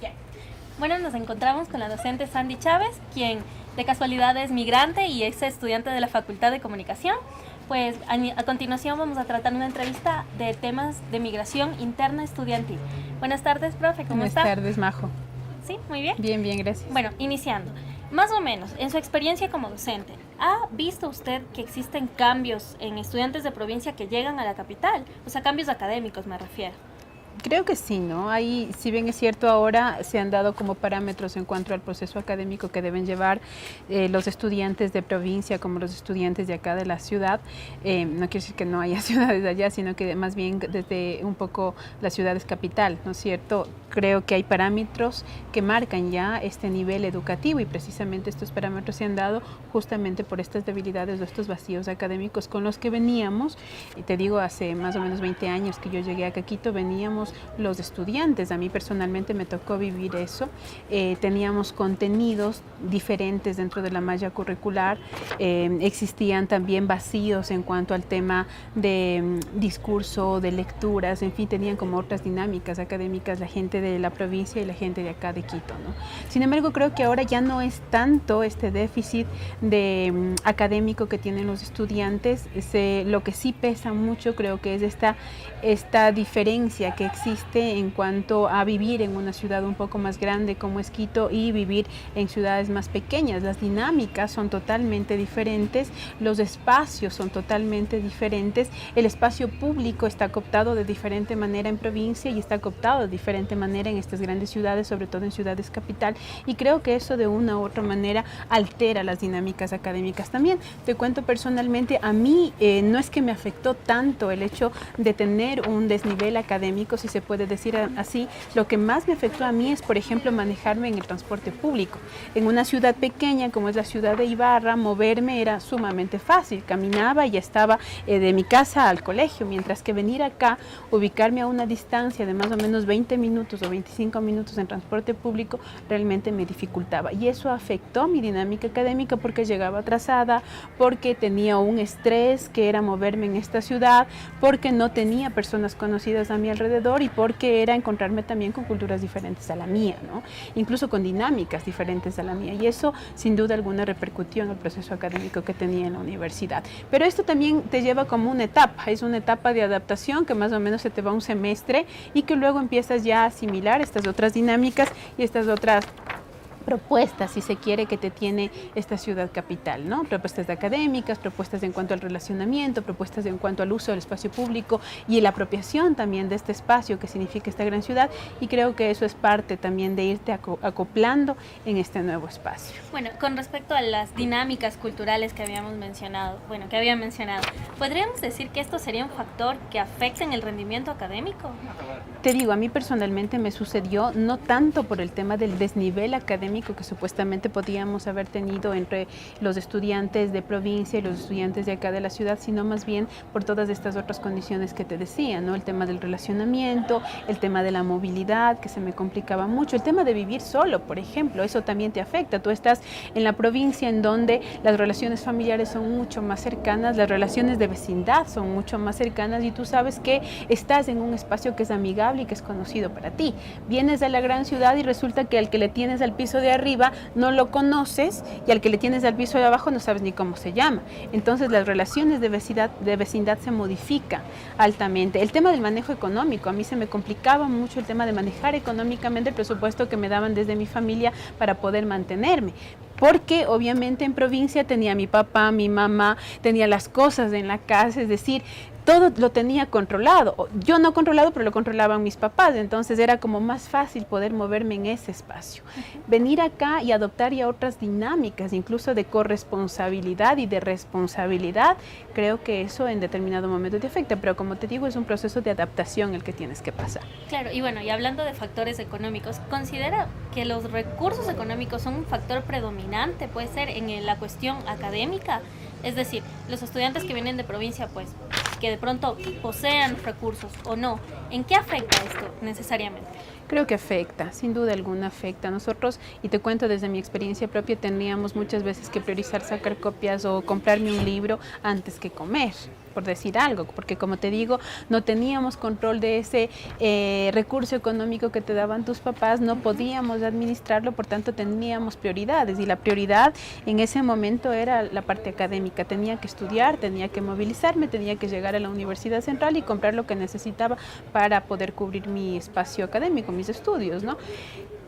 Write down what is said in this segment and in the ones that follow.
Bien. Bueno, nos encontramos con la docente Sandy Chávez, quien de casualidad es migrante y ex estudiante de la Facultad de Comunicación. Pues a continuación vamos a tratar una entrevista de temas de migración interna estudiantil. Buenas tardes, profe, ¿cómo está? Buenas tardes, Majo. Sí, muy bien. Bien, bien, gracias. Bueno, iniciando. Más o menos, en su experiencia como docente, ¿ha visto usted que existen cambios en estudiantes de provincia que llegan a la capital? O sea, cambios académicos me refiero. Creo que sí, ¿no? Ahí, si bien es cierto, ahora se han dado como parámetros en cuanto al proceso académico que deben llevar los estudiantes de provincia como los estudiantes de acá de la ciudad. No quiere decir que no haya ciudades allá, sino que más bien desde un poco las ciudades capital, ¿no es cierto? Creo que hay parámetros que marcan ya este nivel educativo y precisamente estos parámetros se han dado justamente por estas debilidades o estos vacíos académicos con los que veníamos. Y te digo, hace más o menos 20 años que yo llegué acá a Quito, veníamos los estudiantes, a mí personalmente me tocó vivir eso, teníamos contenidos diferentes dentro de la malla curricular, existían también vacíos en cuanto al tema de discurso, de lecturas, en fin, tenían como otras dinámicas académicas la gente de la provincia y la gente de acá de Quito, ¿no? Sin embargo, creo que ahora ya no es tanto este déficit de académico que tienen los estudiantes, lo que sí pesa mucho creo que es esta diferencia que existe en cuanto a vivir en una ciudad un poco más grande como es Quito y vivir en ciudades más pequeñas. Las dinámicas son totalmente diferentes, los espacios son totalmente diferentes, el espacio público está cooptado de diferente manera en provincia y está cooptado de diferente manera en estas grandes ciudades, sobre todo en ciudades capital, y creo que eso de una u otra manera altera las dinámicas académicas también. Te cuento personalmente, a mí no es que me afectó tanto el hecho de tener un desnivel académico, si se puede decir así. Lo que más me afectó a mí es, por ejemplo, manejarme en el transporte público. En una ciudad pequeña como es la ciudad de Ibarra, moverme era sumamente fácil. Caminaba y ya estaba de mi casa al colegio, mientras que venir acá, ubicarme a una distancia de más o menos 20 minutos o 25 minutos en transporte público, realmente me dificultaba. Y eso afectó mi dinámica académica porque llegaba atrasada, porque tenía un estrés que era moverme en esta ciudad, porque no tenía personas conocidas a mi alrededor y porque era encontrarme también con culturas diferentes a la mía, ¿no? Incluso con dinámicas diferentes a la mía, y eso sin duda alguna repercutió en el proceso académico que tenía en la universidad. Pero esto también te lleva como una etapa, es una etapa de adaptación que más o menos se te va un semestre y que luego empiezas ya a asimilar estas otras dinámicas y estas otras propuestas, si se quiere, que te tiene esta ciudad capital, ¿no? Propuestas académicas, propuestas en cuanto al relacionamiento, propuestas en cuanto al uso del espacio público y la apropiación también de este espacio que significa esta gran ciudad, y creo que eso es parte también de irte acoplando en este nuevo espacio. Bueno, con respecto a las dinámicas culturales que habían mencionado, ¿podríamos decir que esto sería un factor que afecte en el rendimiento académico? Te digo, a mí personalmente me sucedió no tanto por el tema del desnivel académico que supuestamente podíamos haber tenido entre los estudiantes de provincia y los estudiantes de acá de la ciudad, sino más bien por todas estas otras condiciones que te decía, ¿no? El tema del relacionamiento, el tema de la movilidad, que se me complicaba mucho, el tema de vivir solo, por ejemplo, eso también te afecta. Tú estás en la provincia en donde las relaciones familiares son mucho más cercanas, las relaciones de vecindad son mucho más cercanas y tú sabes que estás en un espacio que es amigable y que es conocido para ti. Vienes de la gran ciudad y resulta que al que le tienes al piso de arriba no lo conoces y al que le tienes al piso de abajo no sabes ni cómo se llama. Entonces las relaciones de vecindad se modifican altamente. El tema del manejo económico, a mí se me complicaba mucho el tema de manejar económicamente el presupuesto que me daban desde mi familia para poder mantenerme. Porque obviamente en provincia tenía mi papá, mi mamá, tenía las cosas en la casa, es decir, todo lo tenía controlado. Yo no controlado, pero lo controlaban mis papás, entonces era como más fácil poder moverme en ese espacio. Venir acá y adoptar ya otras dinámicas, incluso de corresponsabilidad y de responsabilidad, creo que eso en determinado momento te afecta, pero como te digo, es un proceso de adaptación el que tienes que pasar. Claro, y bueno, y hablando de factores económicos, ¿considera que los recursos económicos son un factor predominante, puede ser, en la cuestión académica? Es decir, los estudiantes que vienen de provincia, pues, que de pronto posean recursos o no, ¿en qué afecta esto necesariamente? Creo que afecta, sin duda alguna afecta. Nosotros, y te cuento desde mi experiencia propia, teníamos muchas veces que priorizar sacar copias o comprarme un libro antes que comer. por decir algo, porque como te digo, no teníamos control de ese recurso económico que te daban tus papás, no podíamos administrarlo, por tanto teníamos prioridades, y la prioridad en ese momento era la parte académica. Tenía que estudiar, tenía que movilizarme, tenía que llegar a la Universidad Central y comprar lo que necesitaba para poder cubrir mi espacio académico, mis estudios, ¿no?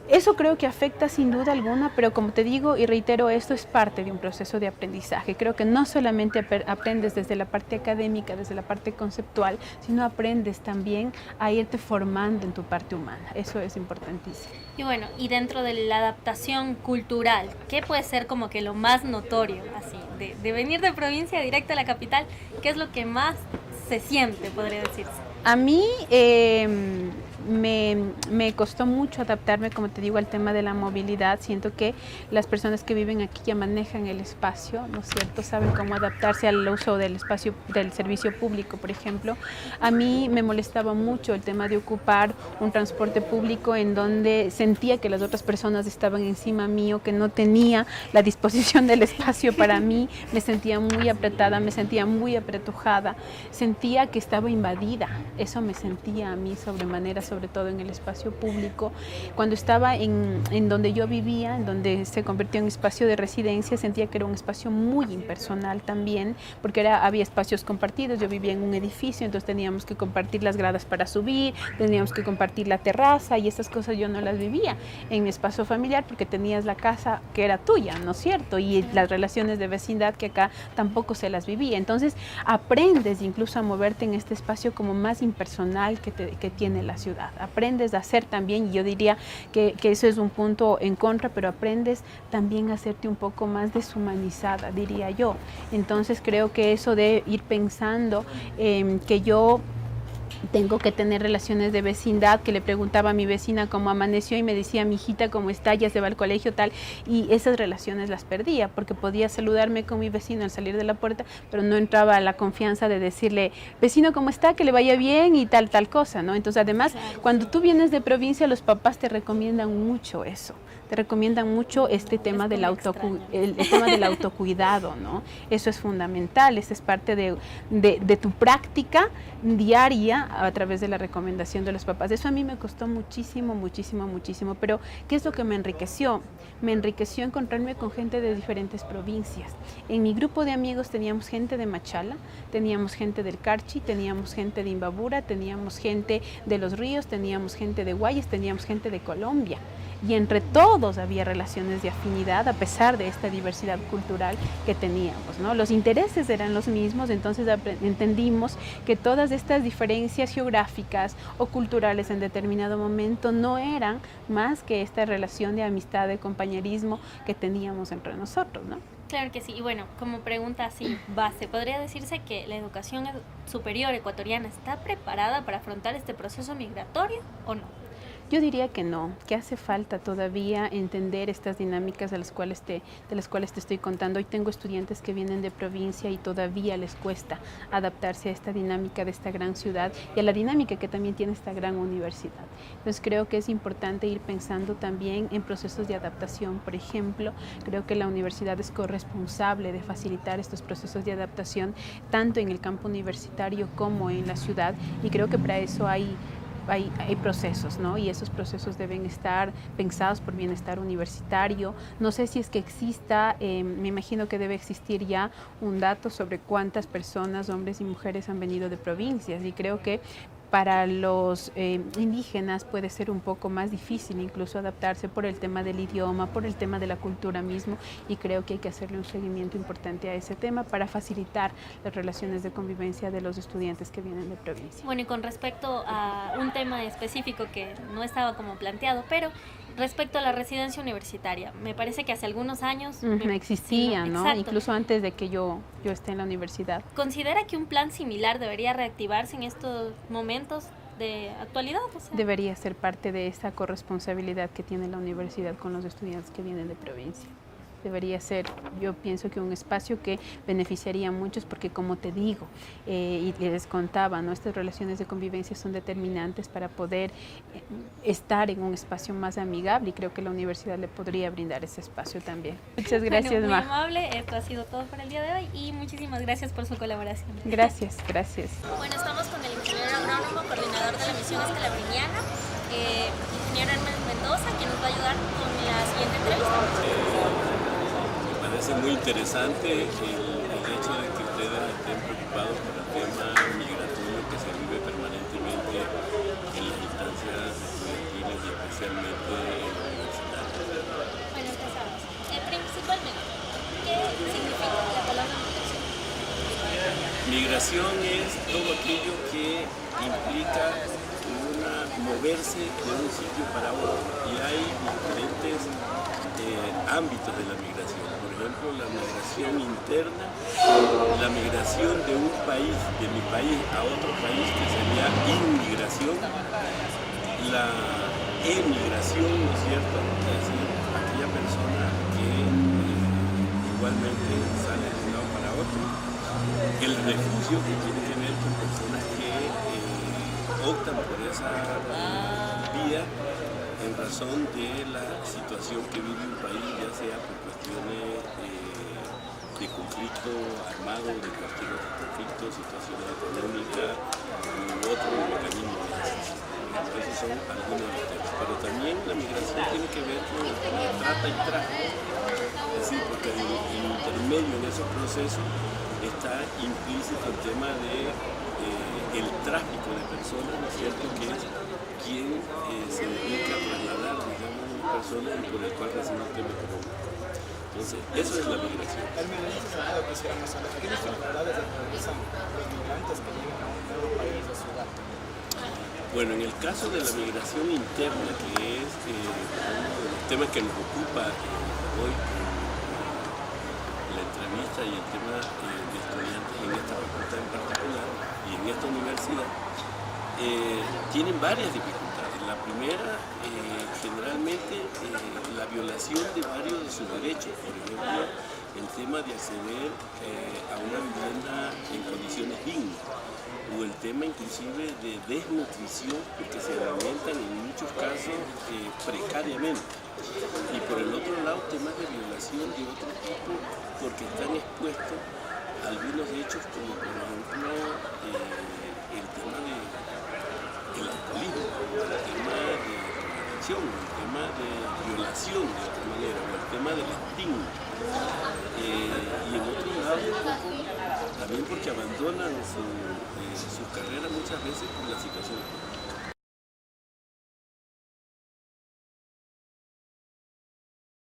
Eso creo que afecta sin duda alguna, pero como te digo y reitero, esto es parte de un proceso de aprendizaje. Creo que no solamente aprendes desde la parte académica, desde la parte conceptual, sino aprendes también a irte formando en tu parte humana. Eso es importantísimo. Y bueno, y dentro de la adaptación cultural, ¿qué puede ser como que lo más notorio, así, de venir de provincia directo a la capital? ¿Qué es lo que más se siente, podría decirse? A mí me costó mucho adaptarme, como te digo, al tema de la movilidad. Siento que las personas que viven aquí ya manejan el espacio, ¿no es cierto? Saben cómo adaptarse al uso del espacio del servicio público, por ejemplo. A mí me molestaba mucho el tema de ocupar un transporte público en donde sentía que las otras personas estaban encima mío, que no tenía la disposición del espacio para mí. Me sentía muy apretada, me sentía muy apretujada, sentía que estaba invadida. Eso me sentía a mí sobremanera, sobre todo en el espacio público. Cuando estaba en donde yo vivía, en donde se convirtió en espacio de residencia, sentía que era un espacio muy impersonal también, porque había espacios compartidos. Yo vivía en un edificio, entonces teníamos que compartir las gradas para subir, teníamos que compartir la terraza, y esas cosas yo no las vivía en mi espacio familiar, porque tenías la casa que era tuya, ¿no es cierto? Y las relaciones de vecindad que acá tampoco se las vivía. Entonces aprendes incluso a moverte en este espacio como más impersonal que tiene la ciudad. Aprendes a hacer también, y yo diría que eso es un punto en contra, pero aprendes también a hacerte un poco más deshumanizada, diría yo. Entonces creo que eso de ir pensando que yo tengo que tener relaciones de vecindad, que le preguntaba a mi vecina cómo amaneció y me decía, mi hijita, ¿cómo está? Ya se va al colegio, tal. Y esas relaciones las perdía, porque podía saludarme con mi vecino al salir de la puerta, pero no entraba la confianza de decirle, vecino, ¿cómo está? Que le vaya bien y tal cosa, ¿no? Entonces, además, claro, cuando tú vienes de provincia, los papás te recomiendan mucho eso. Te recomiendan mucho este tema del tema del autocuidado, ¿no? Eso es fundamental, eso es parte de tu práctica diaria a través de la recomendación de los papás. Eso a mí me costó muchísimo, pero ¿qué es lo que me enriqueció? Me enriqueció encontrarme con gente de diferentes provincias. En mi grupo de amigos teníamos gente de Machala, teníamos gente del Carchi, teníamos gente de Imbabura, teníamos gente de Los Ríos, teníamos gente de Guayas, teníamos gente de Colombia. Y entre todos había relaciones de afinidad a pesar de esta diversidad cultural que teníamos, ¿no? Los intereses eran los mismos, entonces entendimos que todas estas diferencias geográficas o culturales en determinado momento no eran más que esta relación de amistad, de compañerismo que teníamos entre nosotros, ¿no? Claro que sí, y bueno, como pregunta así base, ¿podría decirse que la educación superior ecuatoriana está preparada para afrontar este proceso migratorio o no? Yo diría que no, que hace falta todavía entender estas dinámicas de las cuales te estoy contando. Hoy tengo estudiantes que vienen de provincia y todavía les cuesta adaptarse a esta dinámica de esta gran ciudad y a la dinámica que también tiene esta gran universidad. Entonces creo que es importante ir pensando también en procesos de adaptación. Por ejemplo, creo que la universidad es corresponsable de facilitar estos procesos de adaptación tanto en el campo universitario como en la ciudad, y creo que para eso hay procesos, ¿no? Y esos procesos deben estar pensados por bienestar universitario. No sé si es que exista, me imagino que debe existir ya un dato sobre cuántas personas, hombres y mujeres, han venido de provincias, y creo que para los indígenas puede ser un poco más difícil incluso adaptarse por el tema del idioma, por el tema de la cultura mismo, y creo que hay que hacerle un seguimiento importante a ese tema para facilitar las relaciones de convivencia de los estudiantes que vienen de provincia. Bueno, y con respecto a un tema específico que no estaba como planteado, pero respecto a la residencia universitaria, me parece que hace algunos años existía, ¿no? Exacto. Incluso antes de que yo esté en la universidad. ¿Considera que un plan similar debería reactivarse en estos momentos de actualidad? O sea, debería ser parte de esa corresponsabilidad que tiene la universidad con los estudiantes que vienen de provincia. Debería ser, yo pienso que un espacio que beneficiaría a muchos porque como te digo, y les contaba, nuestras relaciones de convivencia son determinantes para poder estar en un espacio más amigable y creo que la universidad le podría brindar ese espacio también. Muchas gracias, Bueno, muy Ma. amable, esto ha sido todo por el día de hoy y muchísimas gracias por su colaboración. Gracias, gracias. Bueno, estamos con el ingeniero agrónomo, coordinador de la misión escalabriniana, ingeniero Hermes Mendoza, quien nos va a ayudar con la siguiente entrevista. Me parece muy interesante el hecho de que ustedes estén preocupados por el tema migratorio que se vive permanentemente en las instancias estudiantiles y especialmente en la universidad. Bueno, empezamos. Principalmente, ¿qué significa la palabra migración? Migración es todo aquello que implica moverse de un sitio para otro y hay diferentes ámbitos de la migración. Por ejemplo, la migración interna, la migración de un país, de mi país a otro país, que sería inmigración, la emigración, ¿no es cierto? Es decir, aquella persona que igualmente sale de un lado para otro. El refugio, que tiene que ver con personas que optan por esa vía en razón de la situación que vive un país, ya sea por cuestiones de conflicto armado, de cualquier otro conflicto, situaciones económicas u otro mecanismo de decisión. Esos son algunos de los temas. Pero también la migración tiene que ver con trata y tráfico. Es decir, porque en el intermedio en esos procesos está implícito el tema de el tráfico de personas, ¿no es cierto?, que es quien se dedica a trasladar, digamos, personas y por el cual recibe un tema económico. Entonces, eso es la migración. En ese sentido quisiéramos saber qué dificultades atraviesan los migrantes que llegan a un nuevo país o ciudad. Bueno, en el caso de la migración interna, que es uno de los temas que nos ocupa hoy la entrevista y el tema de estudiantes en esta facultad en particular y en esta universidad, tienen varias dificultades. La primera, generalmente, la violación de varios de sus derechos, por ejemplo, el tema de acceder a una vivienda en condiciones dignas, o el tema inclusive de desnutrición, porque se alimentan en muchos casos precariamente. Y por el otro lado, temas de violación de otro tipo, porque están expuestos a algunos hechos como por ejemplo el tema del alcoholismo, el tema de drogadicción, el tema de violación de otra manera, o el tema del estigma. Y en otro lado, también porque abandonan su carrera muchas veces por la situación económica.